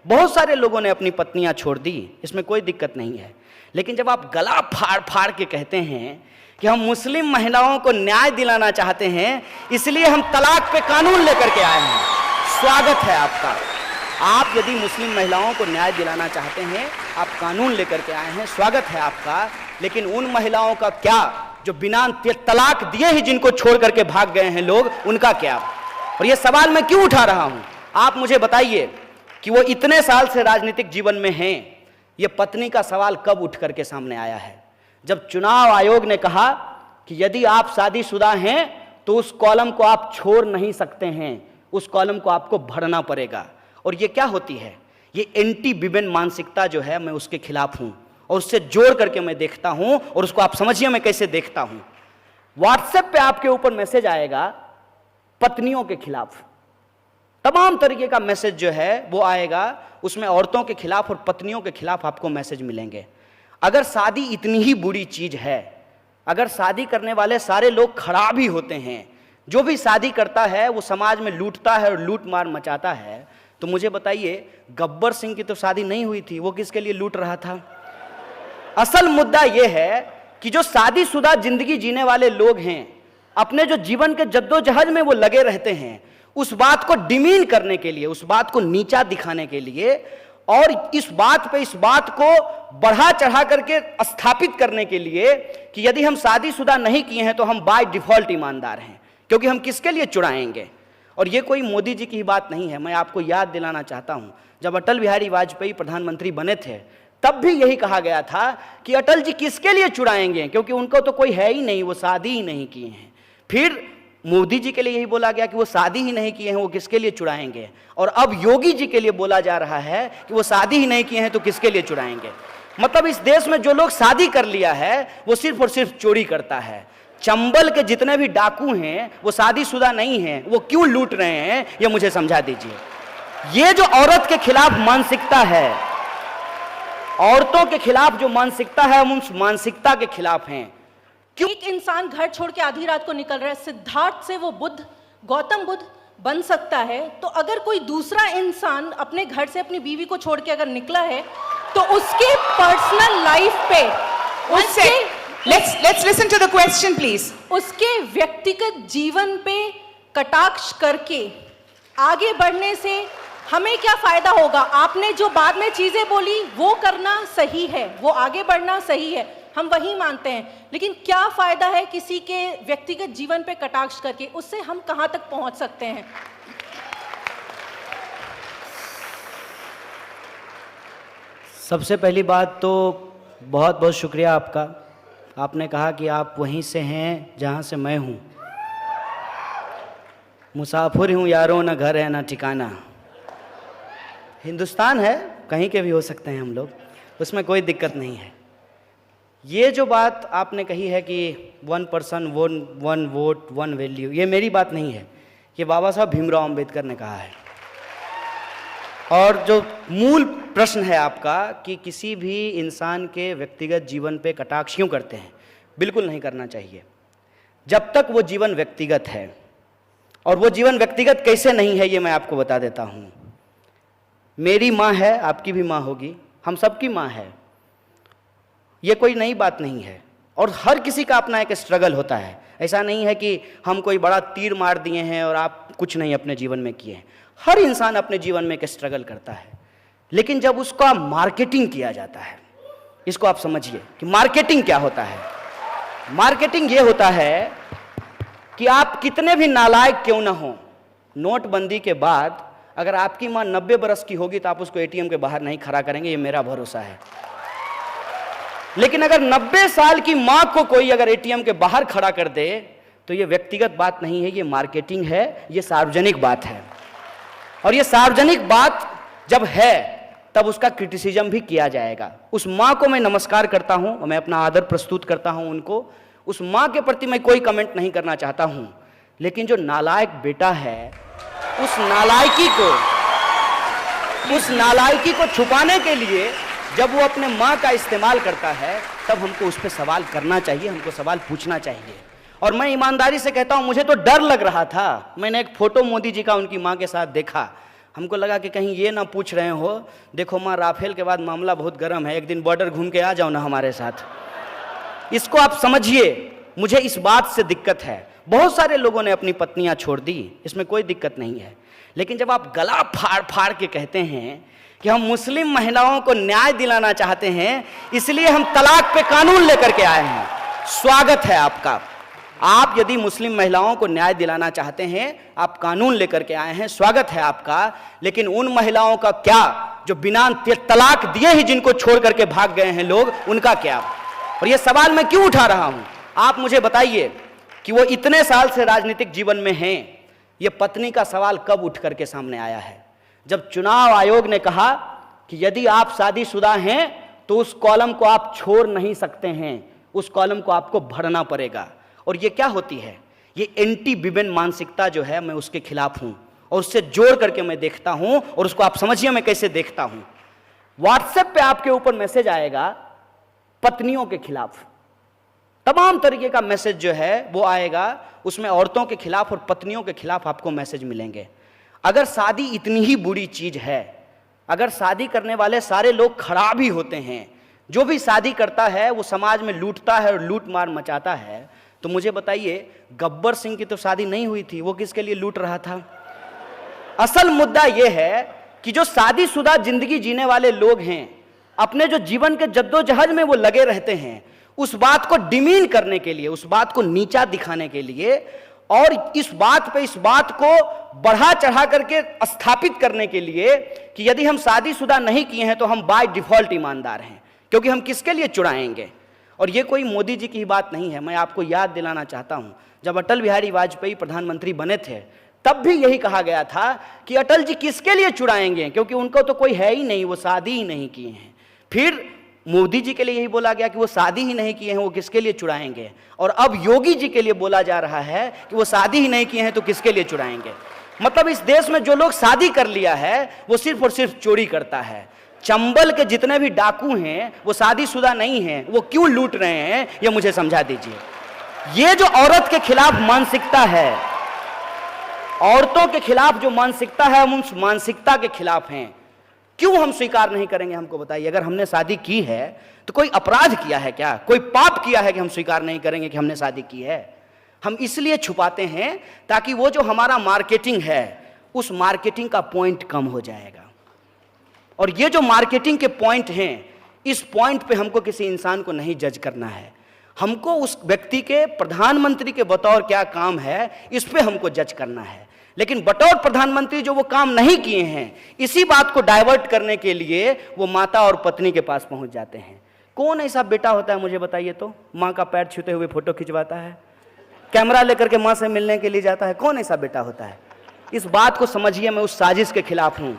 बहुत सारे लोगों ने अपनी पत्नियां छोड़ दी, इसमें कोई दिक्कत नहीं है। लेकिन जब आप गला फाड़ फाड़ के कहते हैं कि हम मुस्लिम महिलाओं को न्याय दिलाना चाहते हैं, इसलिए हम तलाक पे कानून लेकर के आए हैं, स्वागत है आपका। आप यदि मुस्लिम महिलाओं को न्याय दिलाना चाहते हैं, आप कानून लेकर के आए हैं, स्वागत है आपका। लेकिन उन महिलाओं का क्या जो बिना तलाक दिए ही जिनको छोड़ करके भाग गए हैं लोग, उनका क्या? और ये सवाल मैं क्यों उठा रहा हूं, आप मुझे बताइए कि वो इतने साल से राजनीतिक जीवन में हैं, ये पत्नी का सवाल कब उठ करके सामने आया है? जब चुनाव आयोग ने कहा कि यदि आप शादीशुदा हैं तो उस कॉलम को आप छोड़ नहीं सकते हैं, उस कॉलम को आपको भरना पड़ेगा। और ये क्या होती है? ये एंटी विमेन मानसिकता जो है, मैं उसके खिलाफ हूं और उससे जोड़ करके मैं देखता हूं, और उसको आप समझिए मैं कैसे देखता हूं। व्हाट्सएप पे आपके ऊपर मैसेज आएगा पत्नियों के खिलाफ, तमाम तरीके का मैसेज जो है वो आएगा, उसमें औरतों के खिलाफ और पत्नियों के खिलाफ आपको मैसेज मिलेंगे। अगर शादी इतनी ही बुरी चीज है, अगर शादी करने वाले सारे लोग खराब ही होते हैं, जो भी शादी करता है वो समाज में लूटता है और लूट मार मचाता है, तो मुझे बताइए गब्बर सिंह की तो शादी नहीं हुई थी, वो किसके लिए लूट रहा था? असल मुद्दा यह है कि जो शादीशुदा जिंदगी जीने वाले लोग हैं, अपने जो जीवन के जद्दोजहद में वो लगे रहते हैं, उस बात को डिमीन करने के लिए, उस बात को नीचा दिखाने के लिए और इस बात को बढ़ा चढ़ा करके स्थापित करने के लिए कि यदि हम शादीशुदा नहीं किए हैं तो हम बाय डिफॉल्ट ईमानदार हैं, क्योंकि हम किसके लिए चुराएंगे। और ये कोई मोदी जी की ही बात नहीं है, मैं आपको याद दिलाना चाहता हूं, जब अटल बिहारी वाजपेयी प्रधानमंत्री बने थे तब भी यही कहा गया था कि अटल जी किसके लिए चुराएंगे, क्योंकि उनको तो कोई है ही नहीं, वो शादी ही नहीं किए हैं। फिर मोदी जी के लिए यही बोला गया कि वो शादी ही नहीं किए हैं, वो किसके लिए चुराएंगे। और अब योगी जी के लिए बोला जा रहा है कि वो शादी ही नहीं किए हैं तो किसके लिए चुराएंगे। मतलब इस देश में जो लोग शादी कर लिया है वो सिर्फ और सिर्फ चोरी करता है। चंबल के जितने भी डाकू हैं वो शादीशुदा नहीं हैं, वो क्यों लूट रहे हैं ये मुझे समझा दीजिए। ये जो औरत के खिलाफ मानसिकता है, औरतों के खिलाफ जो मानसिकता है, हम उस मानसिकता के खिलाफ हैं। क्यों एक इंसान घर छोड़ के आधी रात को निकल रहा है, सिद्धार्थ से वो बुद्ध, गौतम बुद्ध बन सकता है, तो अगर कोई दूसरा इंसान अपने घर से अपनी बीवी को छोड़ के अगर निकला है तो उसके पर्सनल लाइफ पे, उसके let's listen to the question please, उसके व्यक्तिगत जीवन पे कटाक्ष करके आगे बढ़ने से हमें क्या फायदा होगा? आपने जो बाद में चीजें बोली वो करना सही है, वो आगे बढ़ना सही है, हम वही मानते हैं, लेकिन क्या फायदा है किसी के व्यक्तिगत जीवन पे कटाक्ष करके? उससे हम कहां तक पहुंच सकते हैं? सबसे पहली बात तो बहुत बहुत शुक्रिया आपका, आपने कहा कि आप वहीं से हैं जहां से मैं हूं। मुसाफिर हूं यारों, ना घर है ना ठिकाना। हिंदुस्तान है, कहीं के भी हो सकते हैं हम लोग, उसमें कोई दिक्कत नहीं है। ये जो बात आपने कही है कि 1 पर्सन 1 वोट 1 वैल्यू, ये मेरी बात नहीं है, ये बाबा साहब भीमराव अंबेडकर ने कहा है। और जो मूल प्रश्न है आपका कि किसी भी इंसान के व्यक्तिगत जीवन पे कटाक्ष क्यों करते हैं, बिल्कुल नहीं करना चाहिए जब तक वो जीवन व्यक्तिगत है। और वो जीवन व्यक्तिगत कैसे नहीं है ये मैं आपको बता देता हूँ। मेरी माँ है, आपकी भी माँ होगी, हम सबकी माँ है, ये कोई नई बात नहीं है। और हर किसी का अपना एक स्ट्रगल होता है, ऐसा नहीं है कि हम कोई बड़ा तीर मार दिए हैं और आप कुछ नहीं अपने जीवन में किए हैं। हर इंसान अपने जीवन में एक स्ट्रगल करता है, लेकिन जब उसका मार्केटिंग किया जाता है, इसको आप समझिए कि मार्केटिंग क्या होता है। मार्केटिंग ये होता है कि आप कितने भी नालायक क्यों ना हो, नोटबंदी के बाद अगर आपकी माँ 90 बरस की होगी तो आप उसको एटीएम के बाहर नहीं खड़ा करेंगे, ये मेरा भरोसा है। लेकिन अगर 90 साल की माँ को कोई अगर एटीएम के बाहर खड़ा कर दे तो ये व्यक्तिगत बात नहीं है, ये मार्केटिंग है, ये सार्वजनिक बात है। और ये सार्वजनिक बात जब है तब उसका क्रिटिसिज्म भी किया जाएगा। उस माँ को मैं नमस्कार करता हूँ, मैं अपना आदर प्रस्तुत करता हूँ उनको, उस माँ के प्रति मैं कोई कमेंट नहीं करना चाहता हूँ। लेकिन जो नालायक बेटा है, उस नालायकी को छुपाने के लिए जब वो अपने माँ का इस्तेमाल करता है, तब हमको उस पर सवाल करना चाहिए, हमको सवाल पूछना चाहिए। और मैं ईमानदारी से कहता हूँ, मुझे तो डर लग रहा था। मैंने एक फोटो मोदी जी का उनकी माँ के साथ देखा, हमको लगा कि कहीं ये ना पूछ रहे हो, देखो माँ राफेल के बाद मामला बहुत गर्म है, एक दिन बॉर्डर घूम के आ जाओ ना हमारे साथ। इसको आप समझिए, मुझे इस बात से दिक्कत है। बहुत सारे लोगों ने अपनी पत्नियां छोड़ दी, इसमें कोई दिक्कत नहीं है, लेकिन जब आप गला फाड़ फाड़ के कहते हैं कि हम मुस्लिम महिलाओं को न्याय दिलाना चाहते हैं, इसलिए हम तलाक पे कानून लेकर के आए हैं, स्वागत है आपका। आप यदि मुस्लिम महिलाओं को न्याय दिलाना चाहते हैं, आप कानून लेकर के आए हैं, स्वागत है आपका। लेकिन उन महिलाओं का क्या जो बिना तलाक दिए ही जिनको छोड़ करके भाग गए हैं लोग, उनका क्या? और ये सवाल मैं क्यों उठा रहा हूं, आप मुझे बताइए कि वो इतने साल से राजनीतिक जीवन में हैं, ये पत्नी का सवाल कब उठ करके सामने आया है? जब चुनाव आयोग ने कहा कि यदि आप शादीशुदा हैं तो उस कॉलम को आप छोड़ नहीं सकते हैं, उस कॉलम को आपको भरना पड़ेगा। और ये क्या होती है? ये एंटी विमेन मानसिकता जो है, मैं उसके खिलाफ हूं और उससे जोड़ करके मैं देखता हूं, और उसको आप समझिए मैं कैसे देखता हूं। व्हाट्सएप पे आपके ऊपर मैसेज आएगा पत्नियों के खिलाफ, तमाम तरीके का मैसेज जो है वो आएगा, उसमें औरतों के खिलाफ और पत्नियों के खिलाफ आपको मैसेज मिलेंगे। अगर शादी इतनी ही बुरी चीज है, अगर शादी करने वाले सारे लोग खराब ही होते हैं, जो भी शादी करता है वो समाज में लूटता है और लूट मार मचाता है, तो मुझे बताइए गब्बर सिंह की तो शादी नहीं हुई थी, वो किसके लिए लूट रहा था? असल मुद्दा यह है कि जो शादीशुदा जिंदगी जीने वाले लोग हैं, अपने जो जीवन के जद्दोजहद में वो लगे रहते हैं, उस बात को डिमीन करने के लिए, उस बात को नीचा दिखाने के लिए, और इस बात को बढ़ा चढ़ा करके स्थापित करने के लिए कि यदि हम शादीशुदा नहीं किए हैं तो हम बाय डिफॉल्ट ईमानदार हैं, क्योंकि हम किसके लिए चुराएंगे। और ये कोई मोदी जी की ही बात नहीं है, मैं आपको याद दिलाना चाहता हूं, जब अटल बिहारी वाजपेयी प्रधानमंत्री बने थे तब भी यही कहा गया था कि अटल जी किसके लिए चुराएंगे, क्योंकि उनको तो कोई है ही नहीं, वो शादी ही नहीं किए हैं। फिर मोदी जी के लिए यही बोला गया कि वो शादी ही नहीं किए हैं, वो किसके लिए चुराएंगे। और अब योगी जी के लिए बोला जा रहा है कि वो शादी ही नहीं किए हैं तो किसके लिए चुराएंगे। मतलब इस देश में जो लोग शादी कर लिया है वो सिर्फ और सिर्फ चोरी करता है। चंबल के जितने भी डाकू हैं वो शादीशुदा नहीं हैं, वो क्यों लूट रहे हैं ये मुझे समझा दीजिए। ये जो औरत के खिलाफ मानसिकता है, औरतों के खिलाफ जो मानसिकता है, हम उस मानसिकता के खिलाफ हैं। क्यों हम स्वीकार नहीं करेंगे, हमको बताइए। अगर हमने शादी की है तो कोई अपराध किया है क्या, कोई पाप किया है कि हम स्वीकार नहीं करेंगे कि हमने शादी की है? हम इसलिए छुपाते हैं ताकि वो जो हमारा मार्केटिंग है, उस मार्केटिंग का पॉइंट कम हो जाएगा। और ये जो मार्केटिंग के पॉइंट हैं, इस पॉइंट पे हमको किसी इंसान को नहीं जज करना है, हमको उस व्यक्ति के प्रधानमंत्री के बतौर क्या काम है इस पे हमको जज करना है। लेकिन बतौर प्रधानमंत्री जो वो काम नहीं किए हैं, इसी बात को डाइवर्ट करने के लिए वो माता और पत्नी के पास पहुंच जाते हैं। कौन ऐसा बेटा होता है मुझे बताइए तो, माँ का पैर छूते हुए फोटो खिंचवाता है, कैमरा लेकर के माँ से मिलने के लिए जाता है? कौन ऐसा बेटा होता है? इस बात को समझिए, मैं उस साजिश के खिलाफ हूं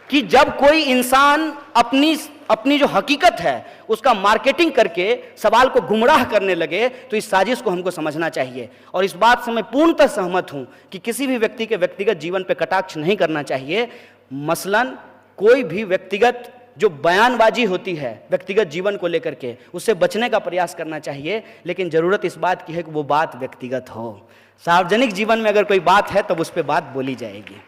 कि जब कोई इंसान अपनी जो हकीकत है उसका मार्केटिंग करके सवाल को गुमराह करने लगे, तो इस साजिश को हमको समझना चाहिए। और इस बात से मैं पूर्णतः सहमत हूं कि किसी भी व्यक्ति के व्यक्तिगत जीवन पे कटाक्ष नहीं करना चाहिए। मसलन कोई भी व्यक्तिगत जो बयानबाजी होती है व्यक्तिगत जीवन को लेकर के, उससे बचने का प्रयास करना चाहिए। लेकिन जरूरत इस बात की है कि वो बात व्यक्तिगत हो। सार्वजनिक जीवन में अगर कोई बात है तब उस पर बात बोली जाएगी।